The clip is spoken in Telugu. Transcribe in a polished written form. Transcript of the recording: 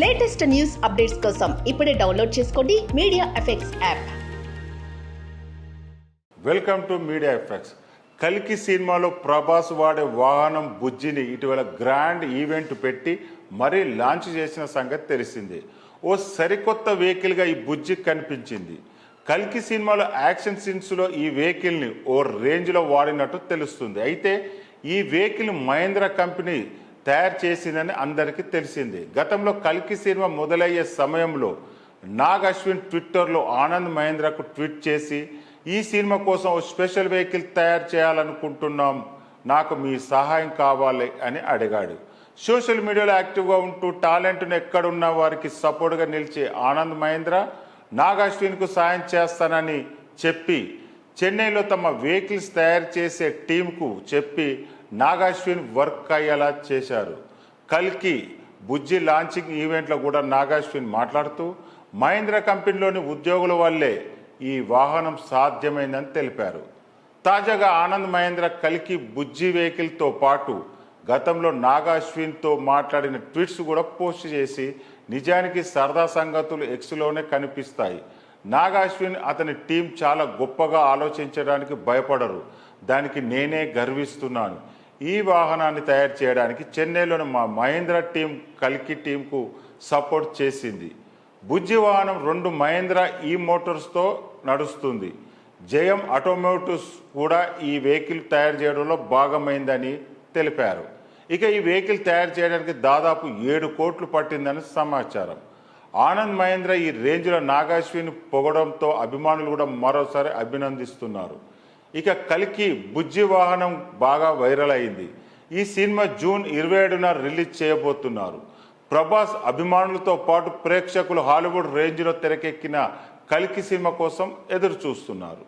లేటెస్ట్ న్యూస్ అప్డేట్స్ కోసం ఇప్పుడే డౌన్లోడ్ చేసుకోండి media effects app. Welcome to media effects. కల్కి సినిమాలో ప్రభాస్ వాడే వాహనం బుజ్జిని ఇటీవల గ్రాండ్ ఈవెంట్ పెట్టి మరీ లాంచ్ చేసిన సంగతి తెలిసింది. ఓ సరికొత్త వెహికల్గా ఈ బుజ్జి కనిపించింది. కల్కి సినిమాలో యాక్షన్ సీన్స్లో ఈ వెహికల్ని ఓ రేంజ్లో వాడినట్టు తెలుస్తుంది. అయితే ఈ వెహికల్ మహేంద్ర కంపెనీ తయారు చేసిందని అందరికీ తెలిసింది. గతంలో కల్కి సినిమా మొదలయ్యే సమయంలో నాగ్ అశ్విన్ ట్విట్టర్లో ఆనంద్ మహేంద్రకు ట్వీట్ చేసి ఈ సినిమా కోసం ఓ స్పెషల్ వెహికల్ తయారు చేయాలనుకుంటున్నాం, నాకు మీ సహాయం కావాలి అని అడిగాడు. సోషల్ మీడియాలో యాక్టివ్గా ఉంటూ టాలెంట్ను ఎక్కడున్న వారికి సపోర్ట్గా నిలిచే ఆనంద్ మహేంద్ర నాగ్ అశ్విన్కు సాయం చేస్తానని చెప్పి చెన్నైలో తమ వెహికల్స్ తయారు చేసే టీంకు చెప్పి నాగ్ అశ్విన్ వర్క్ అయ్యేలా చేశారు. కల్కి బుజ్జి లాంచింగ్ ఈవెంట్లో కూడా నాగ్ అశ్విన్ మాట్లాడుతూ మహేంద్ర కంపెనీలోని ఉద్యోగుల వల్లే ఈ వాహనం సాధ్యమైందని తెలిపారు. తాజాగా ఆనంద్ మహేంద్ర కల్కి బుజ్జి వెహికల్తో పాటు గతంలో నాగ్ అశ్విన్తో మాట్లాడిన ట్వీట్స్ కూడా పోస్ట్ చేసి నిజానికి సరదా సంగతులు ఎక్స్లోనే కనిపిస్తాయి. నాగ్ అశ్విన్ అతని టీం చాలా గొప్పగా ఆలోచించడానికి భయపడరు, దానికి నేనే గర్విస్తున్నాను. ఈ వాహనాన్ని తయారు చేయడానికి చెన్నైలోని మా మహేంద్ర టీం కల్కి టీంకు సపోర్ట్ చేసింది. బుజ్జి వాహనం 2 మహేంద్ర ఈ మోటార్స్తో నడుస్తుంది. జయం ఆటోమోటివ్స్ కూడా ఈ వెహికల్ తయారు చేయడంలో భాగమైందని తెలిపారు. ఇక ఈ వెహికల్ తయారు చేయడానికి దాదాపు 7 కోట్లు పట్టిందని సమాచారం. ఆనంద్ మహేంద్ర ఈ రేంజ్లో నాగ్ అశ్విన్ పొగడంతో అభిమానులు కూడా మరోసారి అభినందిస్తున్నారు. ఇక కల్కి బుజ్జి వాహనం బాగా వైరల్ అయింది. ఈ సినిమా జూన్ 27న రిలీజ్ చేయబోతున్నారు. ప్రభాస్ అభిమానులతో పాటు ప్రేక్షకులు హాలీవుడ్ రేంజ్లో తెరకెక్కిన కల్కి సినిమా కోసం ఎదురు చూస్తున్నారు.